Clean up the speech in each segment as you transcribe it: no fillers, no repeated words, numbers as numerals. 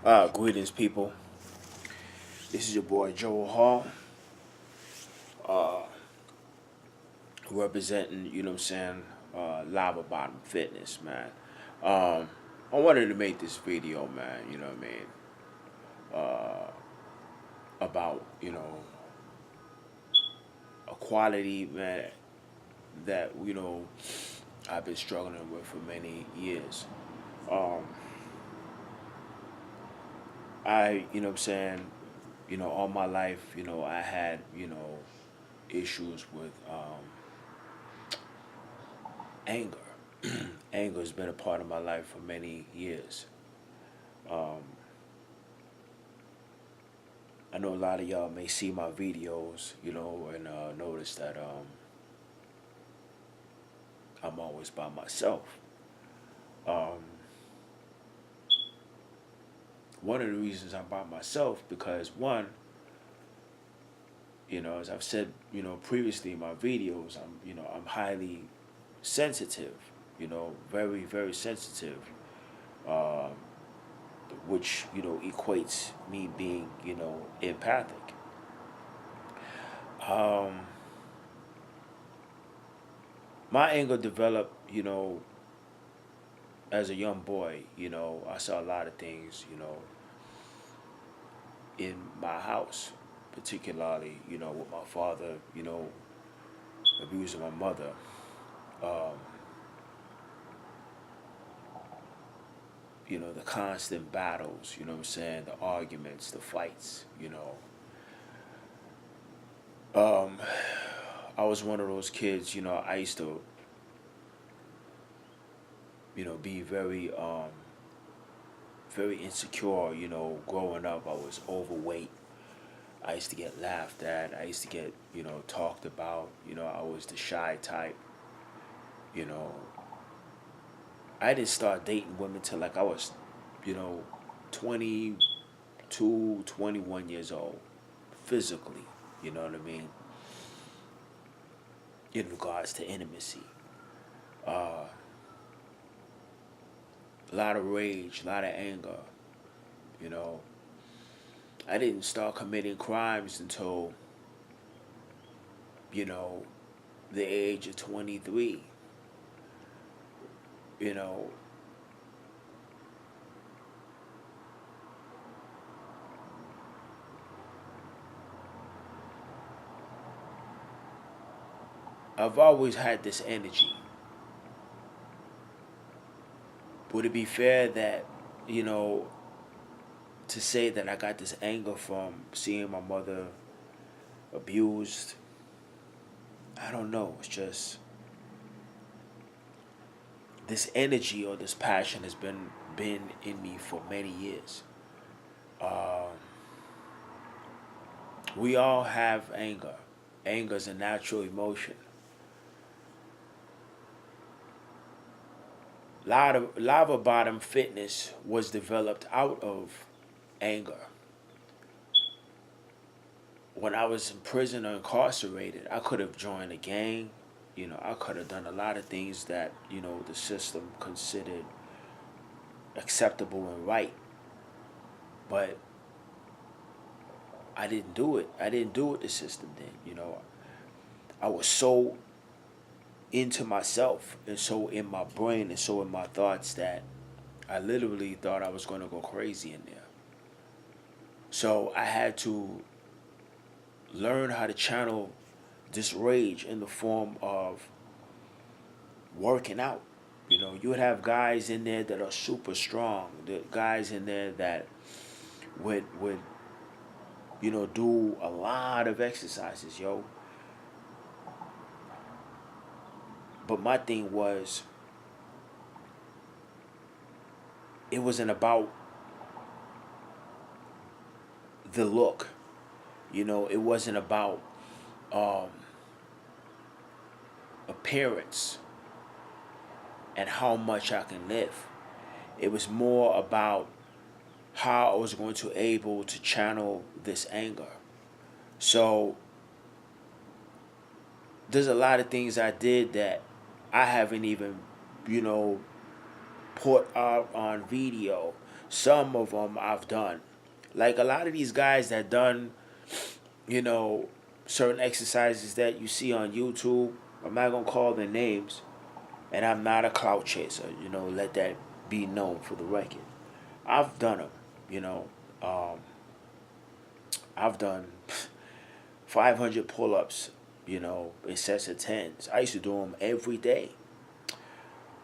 Greetings, people. This is your boy Joel Hall, representing, what I'm saying, Lava Bottom Fitness, man. I wanted to make this video, man, what I mean, about, a quality, man, that, I've been struggling with for many years. Um, what I'm saying, all my life, I had, issues with anger. Anger has been a part of my life for many years. Um, I know a lot of y'all may see my videos, and notice that I'm always by myself. Um, One of the reasons I'm by myself because one, as I've said, previously in my videos, I'm highly sensitive, very, very sensitive, um, which, equates me being, empathic. Um, my anger developed, as a young boy. I saw a lot of things, in my house, particularly, with my father, abusing my mother. Um, the constant battles, what I'm saying, the arguments, the fights. Um, I was one of those kids, I used to, be very, very insecure, growing up. I was overweight. I used to get laughed at. I used to get, talked about. I was the shy type. You know, I didn't start dating women till like I was, you know, 22, 21 years old, physically. You know what I mean? In regards to intimacy. Uh, a lot of rage, a lot of anger. You know, I didn't start committing crimes until, you know, the age of 23. You know, I've always had this energy. Would it be fair that, you know, to say that I got this anger from seeing my mother abused? I don't know. It's just this energy or this passion has been in me for many years. Um, we all have anger. Anger is a natural emotion. Lava Bottom Fitness was developed out of anger. When I was in prison or incarcerated, I could have joined a gang. I could have done a lot of things that, the system considered acceptable and right. But I didn't do it. I didn't do what the system did. I was so into myself and so in my brain and so in my thoughts that I literally thought I was going to go crazy in there. So I had to learn how to channel this rage in the form of working out. You would have guys in there that are super strong. The guys in there that would do a lot of exercises, yo. But my thing was, it wasn't about the look. It wasn't about um, appearance and how much I can lift. It was more about how I was going to able to channel this anger. So there's a lot of things I did that I haven't even, you know, put out on video. Some of them I've done. Like a lot of these guys that done, you know, certain exercises that you see on YouTube. I'm not gonna call their names, and I'm not a clout chaser. You know, let that be known for the record. I've done them. You know, um, I've done 500 pull-ups. You know, in sets of tens. I used to do them every day.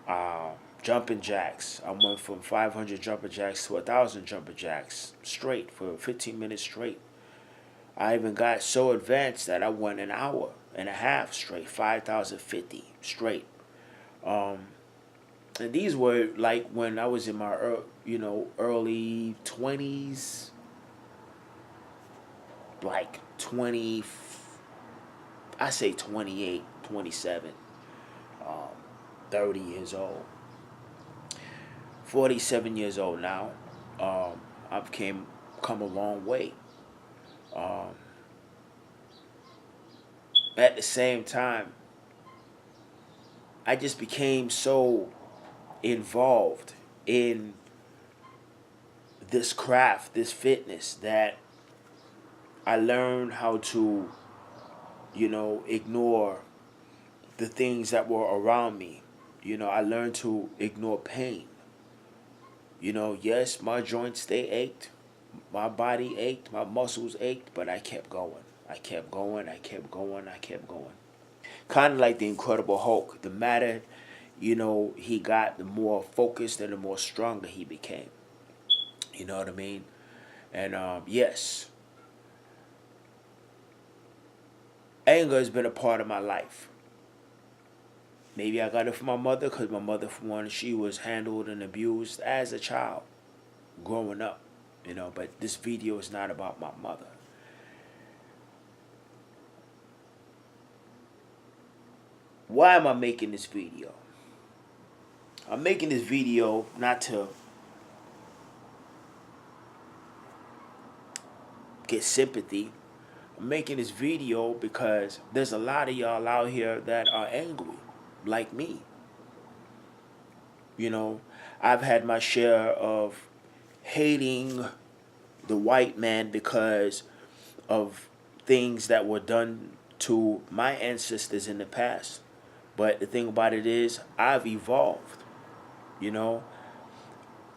Uh, Jumping jacks. I went from 500 jumping jacks to 1,000 jumping jacks straight for 15 minutes straight. I even got so advanced that I went an hour and a half straight, 5,050 straight. Um, and these were like when I was in my early 20s, like 20, I say 28, 27, um, 30 years old, 47 years old now. I've come a long way. Um, at the same time, I just became so involved in this craft, this fitness, that I learned how to, ignore the things that were around me. I learned to ignore pain. Yes, my joints, they ached, my body ached, my muscles ached, but I kept going. I kept going, I kept going, I kept going. Kind of like the Incredible Hulk. The madder, he got, the more focused and the more stronger he became. You know what I mean? And yes, anger has been a part of my life. Maybe I got it from my mother, because my mother, for one, she was handled and abused as a child growing up. But this video is not about my mother. Why am I making this video? I'm making this video not to get sympathy. I'm making this video because there's a lot of y'all out here that are angry, like me. I've had my share of hating the white man because of things that were done to my ancestors in the past. But the thing about it is, I've evolved. You know,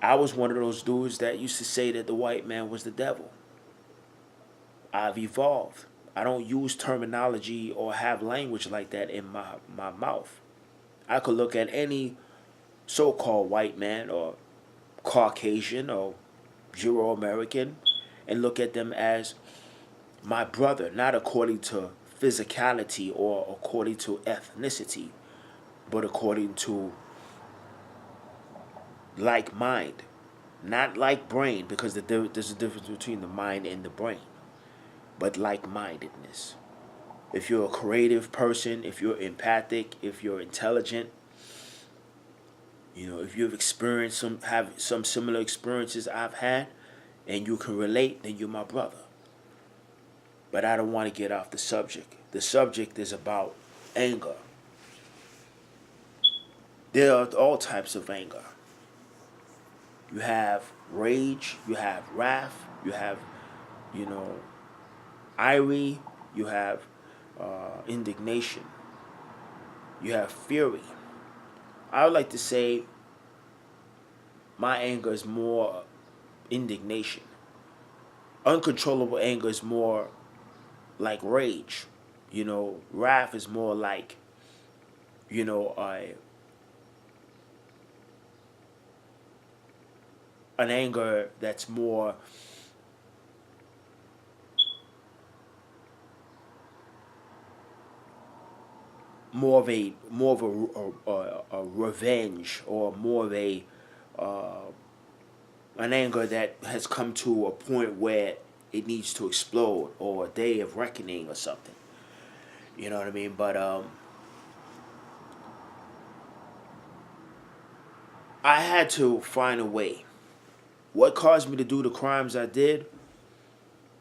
I was one of those dudes that used to say that the white man was the devil. I've evolved. I don't use terminology or have language like that in my mouth. I could look at any so-called white man or Caucasian or Euro-American and look at them as my brother, not according to physicality or according to ethnicity, but according to like mind, not like brain, because there's a difference between the mind and the brain, but like mindedness. If you're a creative person, if you're empathic, if you're intelligent, if you've experienced have some similar experiences I've had, and you can relate, then you're my brother. But I don't want to get off the subject. The subject is about anger. There are all types of anger. You have rage, you have wrath, you have, you know, ire, you have indignation, you have fury. I would like to say my anger is more indignation. Uncontrollable anger is more like rage. Wrath is more like, you know, a an anger that's more of a revenge, or more of a uh, an anger that has come to a point where it needs to explode, or a day of reckoning or something. You know what I mean? But I had to find a way. What caused me to do the crimes I did?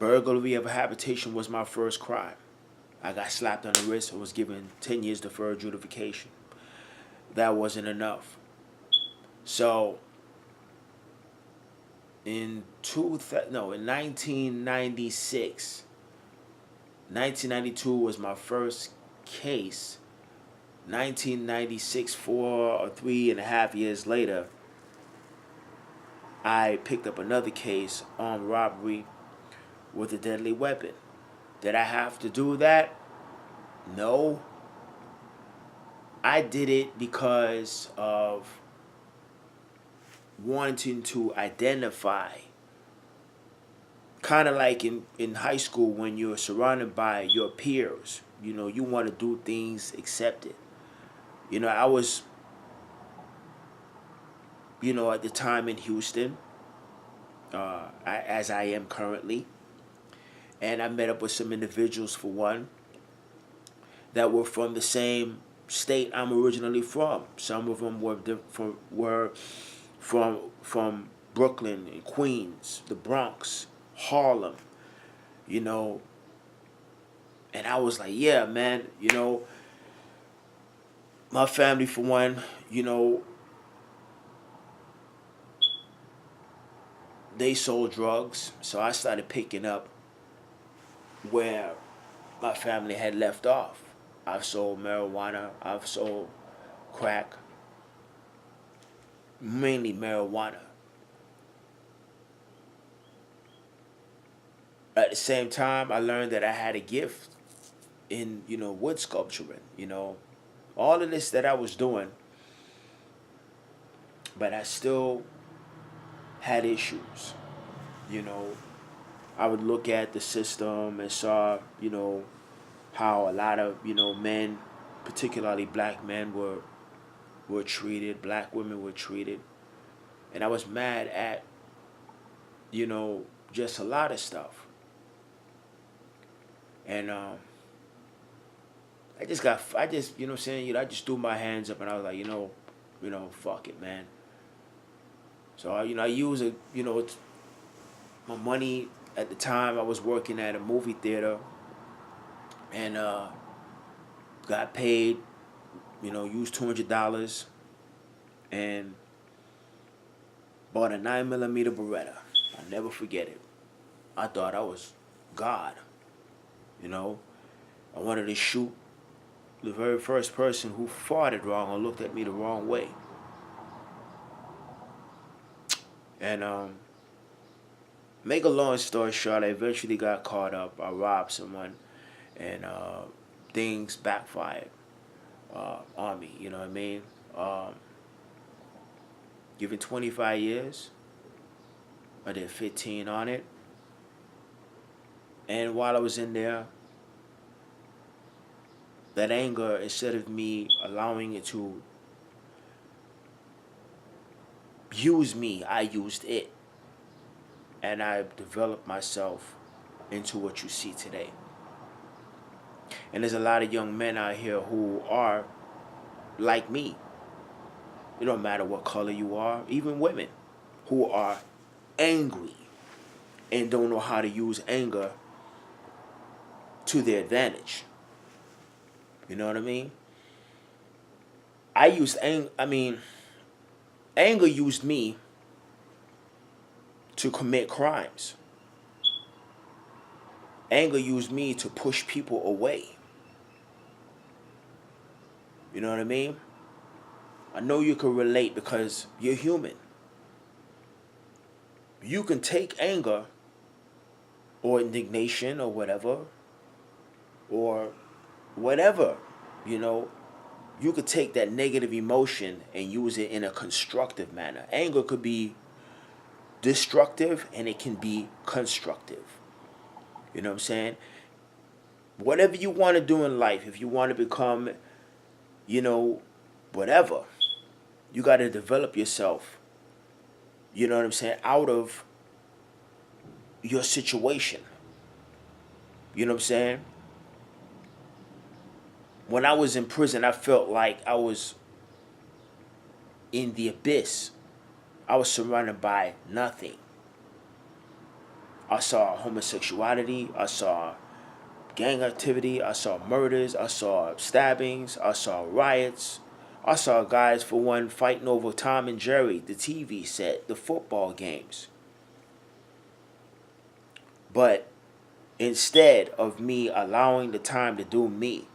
Burglary of a habitation was my first crime. I got slapped on the wrist and was given 10 years deferred adjudication. That wasn't enough. So in 1996. 1992 was my first case. 1996, 4 or 3.5 years later, I picked up another case on robbery with a deadly weapon. Did I have to do that? No. I did it because of wanting to identify, kind of like in high school when you're surrounded by your peers. You want to do things accepted. I was, at the time in Houston, as I am currently, and I met up with some individuals, for one, that were from the same state I'm originally from. Some of them were from Brooklyn and Queens, the Bronx, Harlem, you know, and I was like, yeah, man, my family, for one, they sold drugs, so I started picking up where my family had left off. I've sold marijuana, I've sold crack, mainly marijuana. At the same time, I learned that I had a gift in, wood sculpturing, all of this that I was doing, but I still had issues, you know. I would look at the system and saw, how a lot of, men, particularly black men, were treated, black women were treated. And I was mad at, just a lot of stuff. And I just, I just threw my hands up and I was like, fuck it, man. So, I use it, it's my money at the time. I was working at a movie theater and got paid, used $200 and bought a 9mm Beretta. I'll never forget it. I thought I was God, I wanted to shoot the very first person who farted wrong or looked at me the wrong way. And make a long story short, I eventually got caught up. I robbed someone, and things backfired on me. You know what I mean? Given 25 years, I did 15 on it. And while I was in there, that anger, instead of me allowing it to use me, I used it. And I developed myself into what you see today. And there's a lot of young men out here who are like me. It don't matter what color you are, even women who are angry and don't know how to use anger to their advantage. You know what I mean? Anger used me to commit crimes. Anger used me to push people away. You know what I mean? I know you can relate because you're human. You can take anger or indignation or whatever, you could take that negative emotion and use it in a constructive manner. Anger could be destructive and it can be constructive. You know what I'm saying? Whatever you want to do in life, if you want to become, whatever, you got to develop yourself, you know what I'm saying, out of your situation. You know what I'm saying? When I was in prison, I felt like I was in the abyss. I was surrounded by nothing. I saw homosexuality, I saw gang activity, I saw murders, I saw stabbings, I saw riots. I saw guys, for one, fighting over Tom and Jerry, the TV set, the football games. But instead of me allowing the time to do me,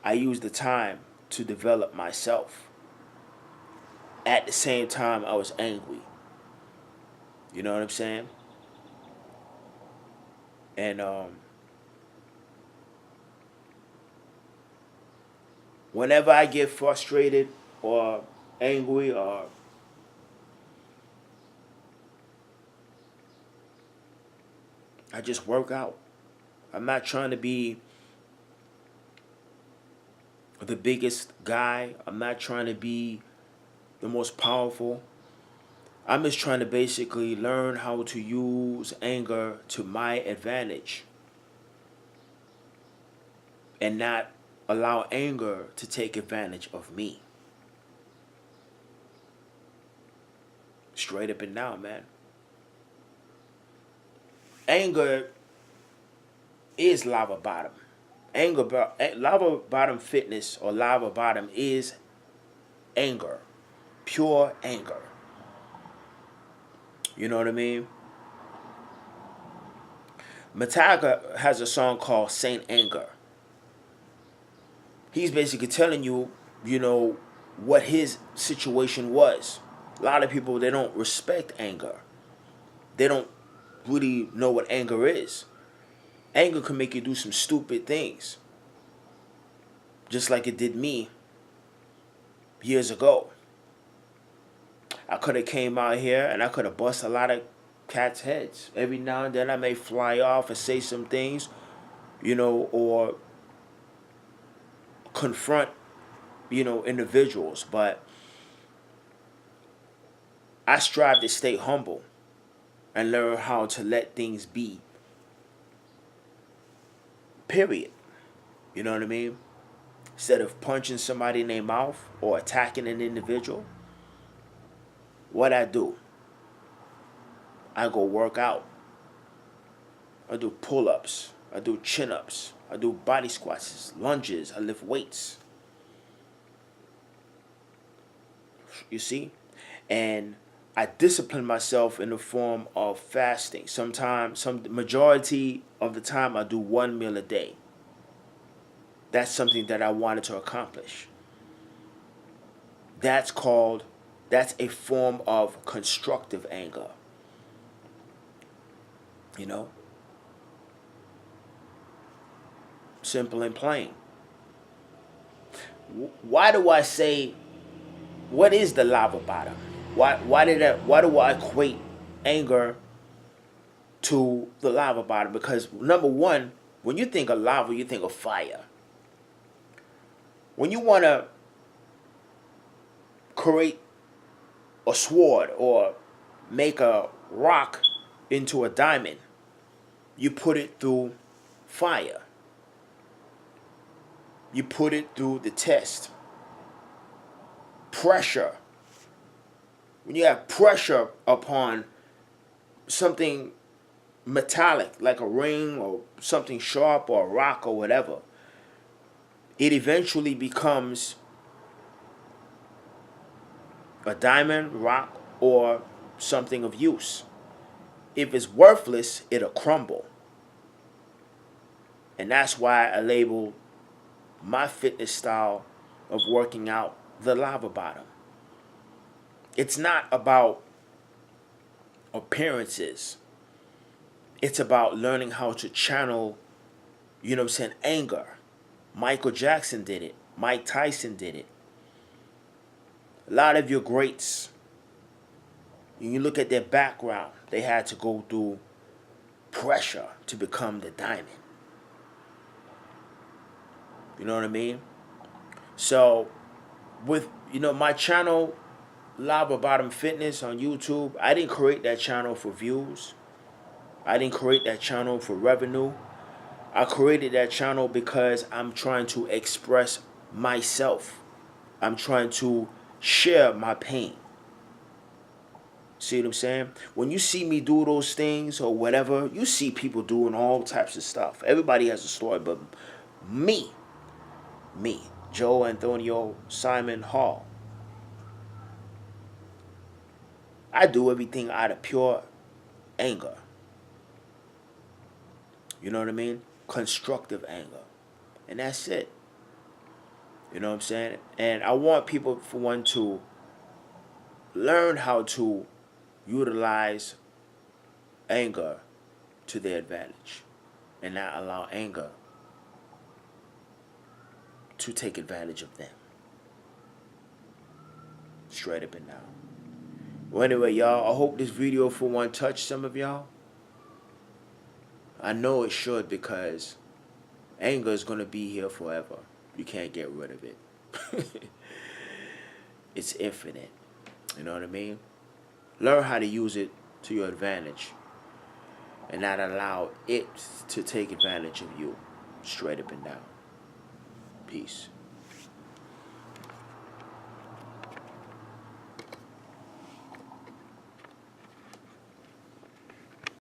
I used the time to develop myself. At the same time, I was angry. You know what I'm saying? And whenever I get frustrated or angry, or I just work out. I'm not trying to be the biggest guy. I'm not trying to be the most powerful. I'm just trying to basically learn how to use anger to my advantage and not allow anger to take advantage of me. Straight up and down, man. Anger is lava bottom. Lava bottom fitness or lava bottom is anger, pure anger. You know what I mean? Metallica has a song called Saint Anger. He's basically telling you, you know, what his situation was. A lot of people, they don't respect anger. They don't really know what anger is. Anger can make you do some stupid things. Just like it did me years ago. I could have came out here and I could have bust a lot of cats' heads. Every now and then I may fly off and say some things, you know, or confront, you know, individuals. But I strive to stay humble and learn how to let things be. Period. You know what I mean? Instead of punching somebody in their mouth or attacking an individual, what I do, I go work out. I do pull-ups. I do chin-ups. I do body squats, lunges. I lift weights. You see? And I discipline myself in the form of fasting. Sometimes, majority of the time, I do one meal a day. That's something that I wanted to accomplish. That's a form of constructive anger. You know? Simple and plain. Why do I say, what is the lava bottom? Why do I equate anger to the lava bottom? Because number one, when you think of lava, you think of fire. When you want to create a sword or make a rock into a diamond, you put it through fire. You put it through the test. Pressure. When you have pressure upon something metallic, like a ring or something sharp or a rock or whatever, it eventually becomes a diamond, rock, or something of use. If it's worthless, it'll crumble. And that's why I label my fitness style of working out the lava bottom. It's not about appearances. It's about learning how to channel, you know what I'm saying, anger. Michael Jackson did it. Mike Tyson did it. A lot of your greats, when you look at their background, they had to go through pressure to become the diamond. You know what I mean? So, with, you know, my channel, Lava Bottom Fitness on YouTube, I didn't create that channel for views. I didn't create that channel for revenue. I created that channel because I'm trying to express myself. I'm trying to share my pain. See what I'm saying? When you see me do those things or whatever, you see people doing all types of stuff. Everybody has a story, but me, Joe Antonio Simon Hall, I do everything out of pure anger. You know what I mean? Constructive anger. And that's it. You know what I'm saying? And I want people, for one, to learn how to utilize anger to their advantage and not allow anger to take advantage of them. Straight up and down. Well, anyway, y'all, I hope this video, for one, touched some of y'all. I know it should, because anger is going to be here forever. You can't get rid of it. It's infinite. You know what I mean? Learn how to use it to your advantage and not allow it to take advantage of you. Straight up and down. Peace.